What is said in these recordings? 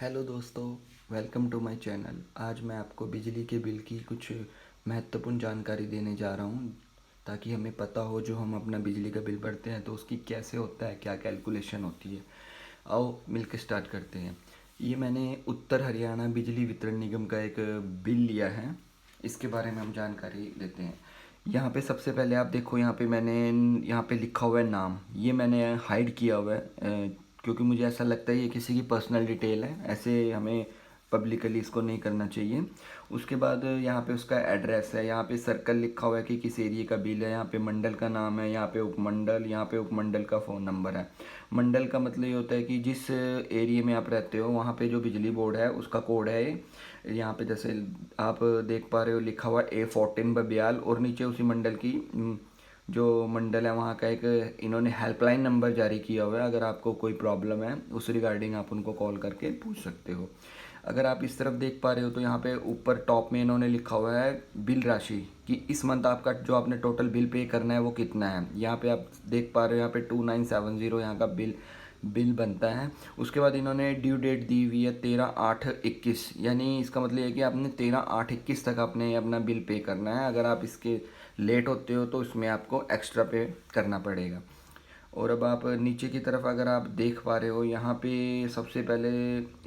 Hello दोस्तों, welcome to my channel. आज मैं आपको बिजली के बिल की कुछ महत्वपूर्ण जानकारी देने जा रहा हूँ ताकि हमें पता हो जो हम अपना बिजली का बिल भरते हैं तो उसकी कैसे होता है, क्या कैलकुलेशन होती है। आओ मिलकर स्टार्ट करते हैं। ये मैंने उत्तर हरियाणा बिजली वितरण निगम का एक बिल लिया है, इसके बारे में हम जानकारी लेते हैं। यहाँ पे सबसे पहले आप देखो, यहाँ पे मैंने यहाँ पे लिखा हुआ है नाम, ये मैंने हाइड किया हुआ है क्योंकि मुझे ऐसा लगता है ये किसी की पर्सनल डिटेल है, ऐसे हमें पब्लिकली इसको नहीं करना चाहिए। उसके बाद यहाँ पे उसका एड्रेस है, यहाँ पे सर्कल लिखा हुआ है कि किस एरिया का बिल है, यहाँ पे मंडल का नाम है, यहाँ पे उपमंडल, यहाँ पे उपमंडल का फ़ोन नंबर है। मंडल का मतलब ये होता है कि जिस एरिया में आप रहते हो वहाँ पे जो बिजली बोर्ड है उसका कोड है ये। यहाँ पे जैसे आप देख पा रहे हो लिखा हुआ A14 बबियाल, और नीचे उसी मंडल की जो मंडल है वहाँ का एक इन्होंने हेल्पलाइन नंबर जारी किया हुआ है। अगर आपको कोई प्रॉब्लम है उस रिगार्डिंग आप उनको कॉल करके पूछ सकते हो। अगर आप इस तरफ देख पा रहे हो तो यहाँ पे ऊपर टॉप में इन्होंने लिखा हुआ है बिल राशि कि इस मंथ आपका जो आपने टोटल बिल पे करना है वो कितना है। यहाँ पे आप देख पा रहे हो, यहाँ पे 2970 यहाँ का बिल बनता है। उसके बाद इन्होंने ड्यू डेट दी हुई है 13/8/21, यानी इसका मतलब है कि आपने 13/8/21 तक आपने अपना बिल पे करना है। अगर आप इसके लेट होते हो तो इसमें आपको एक्स्ट्रा पे करना पड़ेगा। और अब आप नीचे की तरफ अगर आप देख पा रहे हो, यहाँ पे सबसे पहले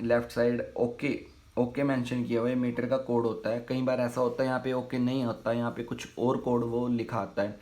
left side okay okay mention किया हुआ है, मीटर का कोड होता है। कई बार ऐसा होता है यहाँ पे ओके नहीं होता, यहाँ पे कुछ और कोड वो लिखा आता है।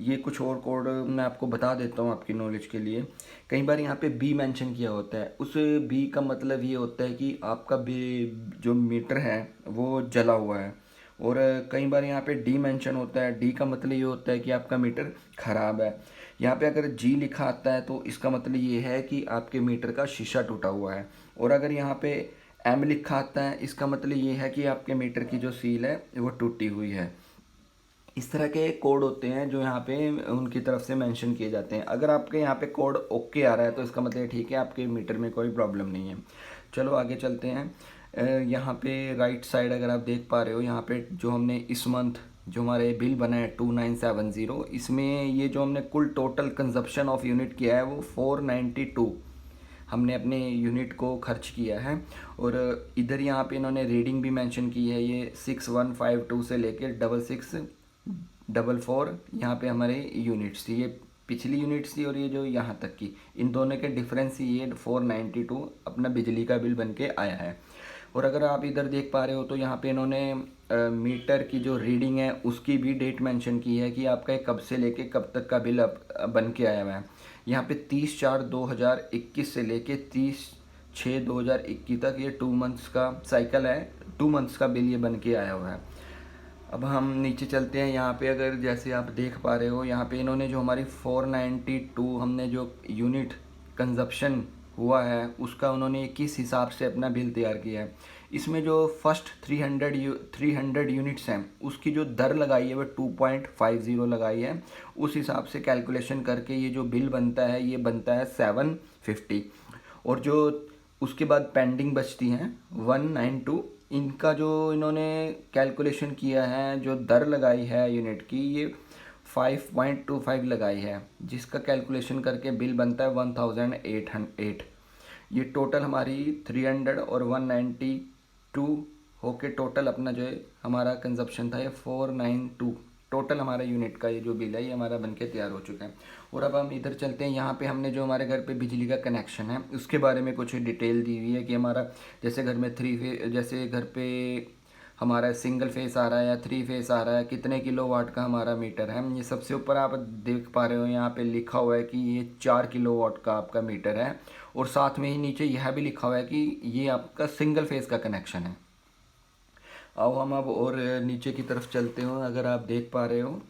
ये कुछ और कोड मैं आपको बता देता हूँ आपकी नॉलेज के लिए। कई बार यहाँ पे बी मेंशन किया होता है, उस बी का मतलब ये होता है कि आपका बी जो मीटर है वो जला हुआ है। और कई बार यहाँ पे डी मेंशन होता है, डी का मतलब ये होता है कि आपका मीटर ख़राब है। यहाँ पे अगर जी लिखा आता है तो इसका मतलब ये है कि आपके मीटर का शीशा टूटा हुआ है। और अगर यहाँ पे एम लिखा आता है इसका मतलब ये है कि आपके मीटर की जो सील है वो टूटी हुई है। इस तरह के कोड होते हैं जो यहाँ पे उनकी तरफ से मेंशन किए जाते हैं। अगर आपके यहाँ पे कोड ओके आ रहा है तो इसका मतलब ठीक है, आपके मीटर में कोई प्रॉब्लम नहीं है। चलो आगे चलते हैं। यहाँ पे राइट साइड अगर आप देख पा रहे हो, यहाँ पे जो हमने इस मंथ जो हमारे बिल बना है 2970, इसमें ये जो हमने कुल टोटल कंजप्शन ऑफ यूनिट किया है वो 492 हमने अपने यूनिट को खर्च किया है। और इधर यहाँ पे इन्होंने रीडिंग भी मेंशन की है, ये 6152 से लेकर 6644 यहाँ पे हमारे यूनिट्स थी। ये पिछली यूनिट्स थी और ये जो यहाँ तक की, इन दोनों के डिफरेंस ही ये 492 अपना बिजली का बिल बन के आया है। और अगर आप इधर देख पा रहे हो तो यहाँ पे इन्होंने मीटर की जो रीडिंग है उसकी भी डेट मेंशन की है कि आपका ये कब से लेके कब तक का बिल अब बन के आया हुआ है। यहाँ पे 30/4/2021 से लेके 30/6/2021 तक ये 2 मंथ्स का साइकिल है, 2 मंथ्स का बिल ये बन के आया हुआ है। अब हम नीचे चलते हैं। यहाँ पे अगर जैसे आप देख पा रहे हो, यहाँ पे इन्होंने जो हमारी 492 हमने जो यूनिट कंजप्शन हुआ है उसका उन्होंने किस हिसाब से अपना बिल तैयार किया है। इसमें जो फर्स्ट 300 यूनिट्स हैं उसकी जो दर लगाई है वो 2.50 लगाई है। उस हिसाब से कैलकुलेशन करके ये जो बिल बनता है ये बनता है 750। और जो उसके बाद पेंडिंग बचती हैं 192, इनका जो इन्होंने कैलकुलेशन किया है, जो दर लगाई है यूनिट की, ये 5.25 लगाई है, जिसका कैलकुलेशन करके बिल बनता है 1808। ये टोटल हमारी 300 और 192 होके टोटल अपना जो है हमारा कंजप्शन था ये 492। टोटल हमारा यूनिट का ये जो बिल है ये हमारा बनके तैयार हो चुका है। और अब हम इधर चलते हैं। यहाँ पे हमने जो हमारे घर पे बिजली का कनेक्शन है उसके बारे में कुछ डिटेल दी हुई है कि हमारा जैसे घर में जैसे घर पे हमारा सिंगल फेस आ रहा है या 3 फेस आ रहा है, कितने किलोवाट का हमारा मीटर है। ये सबसे ऊपर आप देख पा रहे हो, यहाँ पे लिखा हुआ है कि ये 4 किलोवाट का आपका मीटर है। और साथ में ही नीचे यह भी लिखा हुआ है कि ये आपका सिंगल फेस का कनेक्शन है। आओ हम अब और नीचे की तरफ चलते हो। अगर आप देख पा रहे हो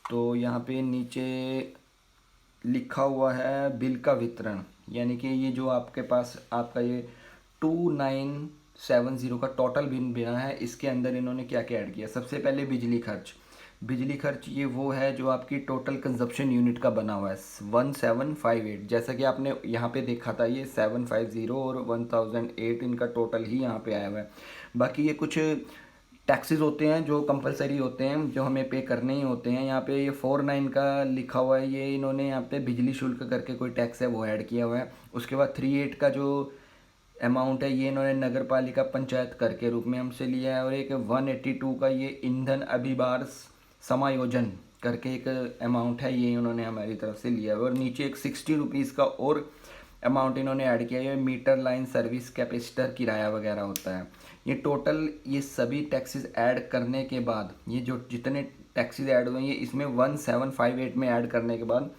तो यहाँ पे नीचे लिखा हुआ है बिल का वितरण, यानी कि ये जो आपके पास आपका ये 2970 का टोटल बिल बना है, इसके अंदर इन्होंने क्या क्या ऐड किया। सबसे पहले बिजली खर्च। बिजली खर्च ये वो है जो आपकी टोटल कंजप्शन यूनिट का बना हुआ है 1758। जैसा कि आपने यहाँ पे देखा था ये 750 और 1008 इनका टोटल ही यहाँ पे आया हुआ है। बाकी ये कुछ टैक्सेस होते हैं जो कंपलसरी होते हैं, जो हमें पे करने ही होते हैं। यहाँ पे ये 49 का लिखा हुआ है, ये इन्होंने यहाँ पे बिजली शुल्क करके कोई टैक्स है वो ऐड किया हुआ है। उसके बाद 38 का जो अमाउंट है ये इन्होंने नगर पालिका पंचायत कर के रूप में हमसे लिया है। और एक 182 का ये ईंधन अभिभार समायोजन करके एक अमाउंट है, ये इन्होंने हमारी तरफ से लिया है। और नीचे एक 60 रुपीज़ का और अमाउंट इन्होंने ऐड किया है, मीटर लाइन सर्विस कैपेसिटर किराया वगैरह होता है। ये टोटल ये सभी टैक्सेस ऐड करने के बाद, ये जो जितने टैक्सेस ऐड हुए हैं ये इसमें 1758 में ऐड करने के बाद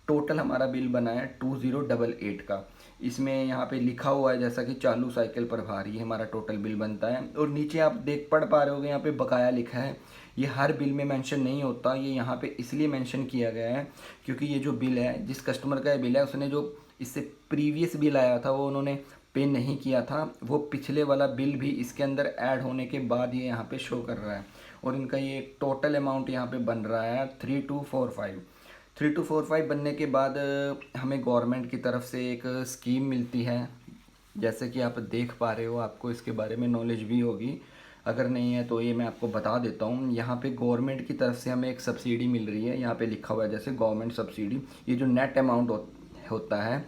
टोटल हमारा बिल बना है 2088 का। इसमें यहाँ पे लिखा हुआ है जैसा कि चालू साइकिल प्रभार, ये हमारा टोटल बिल बनता है। और नीचे आप देख पढ़ पा रहे होगे यहाँ पे बकाया लिखा है, ये हर बिल में मेंशन नहीं होता, ये यहाँ पे इसलिए मेंशन किया गया है क्योंकि ये जो बिल है, जिस कस्टमर का ये बिल है उसने जो इससे प्रीवियस बिल आया था वो उन्होंने पे नहीं किया था, वो पिछले वाला बिल भी इसके अंदर ऐड होने के बाद ये यहाँ पे शो कर रहा है। और इनका ये टोटल अमाउंट यहाँ पे बन रहा है 3245 बनने के बाद हमें गवर्नमेंट की तरफ से एक स्कीम मिलती है, जैसे कि आप देख पा रहे हो, आपको इसके बारे में नॉलेज भी होगी, अगर नहीं है तो ये मैं आपको बता देता हूँ। यहाँ पे गवर्नमेंट की तरफ से हमें एक सब्सिडी मिल रही है, यहाँ पे लिखा हुआ है जैसे गवर्नमेंट सब्सिडी। ये जो नेट अमाउंट होता है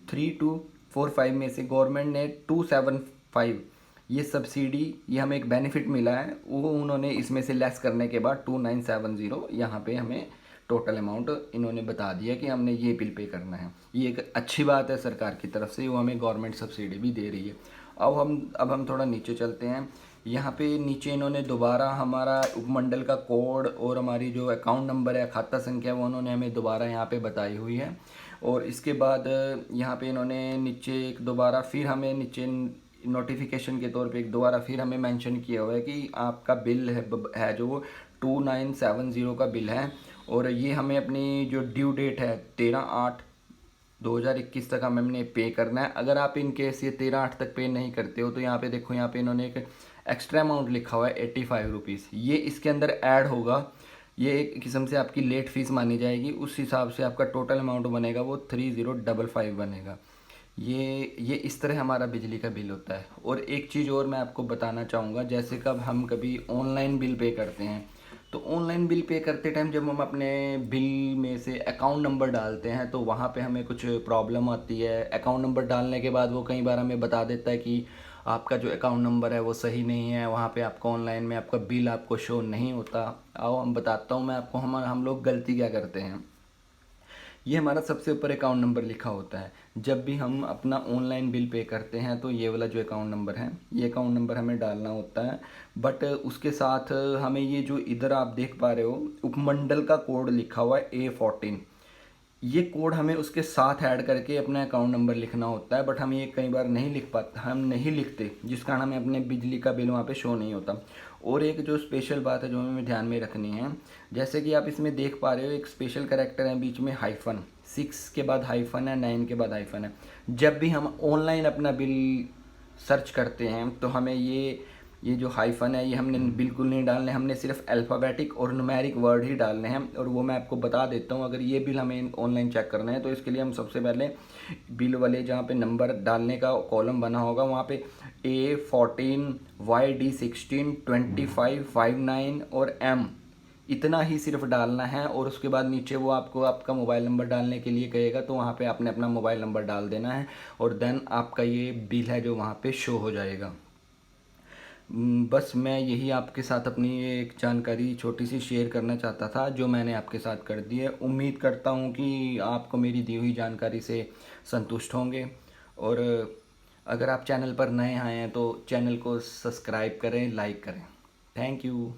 3245 में से गवर्नमेंट ने 275 ये सब्सिडी, ये हमें एक बेनिफिट मिला है, वो उन्होंने इसमें से लेस करने के बाद 2970 यहाँ पे हमें टोटल अमाउंट इन्होंने बता दिया कि हमने ये बिल पे करना है। ये एक अच्छी बात है सरकार की तरफ से, वो हमें गवर्नमेंट सब्सिडी भी दे रही है। अब हम थोड़ा नीचे चलते हैं। यहाँ पे नीचे इन्होंने दोबारा हमारा उपमंडल का कोड और हमारी जो अकाउंट नंबर है, खाता संख्या, वो उन्होंने हमें दोबारा यहाँ पे बताई हुई है। और इसके बाद यहाँ पे इन्होंने नीचे एक दोबारा फिर हमें नीचे नोटिफिकेशन के तौर पे एक दोबारा फिर हमें मेंशन किया हुआ है कि आपका बिल है जो 2970 का बिल है। और ये हमें अपनी जो ड्यू डेट है 13/8/2021 तक हमने पे करना है। अगर आप इन केस ये 13/8 तक पे नहीं करते हो तो यहाँ पे देखो, यहाँ पे इन्होंने एक एक्स्ट्रा अमाउंट लिखा हुआ है 85 रुपीज़, ये इसके अंदर ऐड होगा। ये एक किस्म से आपकी लेट फीस मानी जाएगी, उस हिसाब से आपका टोटल अमाउंट बनेगा वो 3055 बनेगा। ये इस तरह हमारा बिजली का बिल होता है। और एक चीज़ और मैं आपको बताना चाहूँगा, जैसे कब हम कभी ऑनलाइन बिल पे करते हैं तो ऑनलाइन बिल पे करते टाइम जब हम अपने बिल में से अकाउंट नंबर डालते हैं तो वहाँ पे हमें कुछ प्रॉब्लम आती है। अकाउंट नंबर डालने के बाद वो कई बार हमें बता देता है कि आपका जो अकाउंट नंबर है वो सही नहीं है, वहाँ पे आपका ऑनलाइन में आपका बिल आपको शो नहीं होता। आओ हम बताता हूँ मैं आपको हम लोग गलती क्या करते हैं। ये हमारा सबसे ऊपर अकाउंट नंबर लिखा होता है। जब भी हम अपना ऑनलाइन बिल पे करते हैं तो ये वाला जो अकाउंट नंबर है, ये अकाउंट नंबर हमें डालना होता है। बट उसके साथ हमें ये जो इधर आप देख पा रहे हो उपमंडल का कोड लिखा हुआ है A14, ये कोड हमें उसके साथ ऐड करके अपना अकाउंट नंबर लिखना होता है। बट हम ये कई बार नहीं लिख पाते, हम नहीं लिखते, जिस कारण हमें अपने बिजली का बिल वहाँ पे शो नहीं होता। और एक जो स्पेशल बात है जो हमें ध्यान में रखनी है, जैसे कि आप इसमें देख पा रहे हो एक स्पेशल कैरेक्टर है बीच में हाइफन, 6 के बाद हाइफन है, 9 के बाद हाइफन है। जब भी हम ऑनलाइन अपना बिल सर्च करते हैं तो हमें ये जो हाइफन है ये हमने बिल्कुल नहीं डालने, हमने सिर्फ अल्फ़ाबेटिक और न्यूमेरिक वर्ड ही डालने हैं। और वो मैं आपको बता देता हूँ, अगर ये बिल हमें ऑनलाइन चेक करना है तो इसके लिए हम सबसे पहले बिल वाले जहाँ पे नंबर डालने का कॉलम बना होगा वहाँ पे A14 YD16 25 59 और M इतना ही सिर्फ डालना है। और उसके बाद नीचे वो आपको आपका मोबाइल नंबर डालने के लिए कहेगा, तो वहाँ पे आपने अपना मोबाइल नंबर डाल देना है और देन आपका ये बिल है जो वहाँ पे शो हो जाएगा। बस मैं यही आपके साथ अपनी एक जानकारी छोटी सी शेयर करना चाहता था जो मैंने आपके साथ कर दी है। उम्मीद करता हूँ कि आपको मेरी दी हुई जानकारी से संतुष्ट होंगे। और अगर आप चैनल पर नए आए हैं तो चैनल को सब्सक्राइब करें, लाइक करें। Thank you.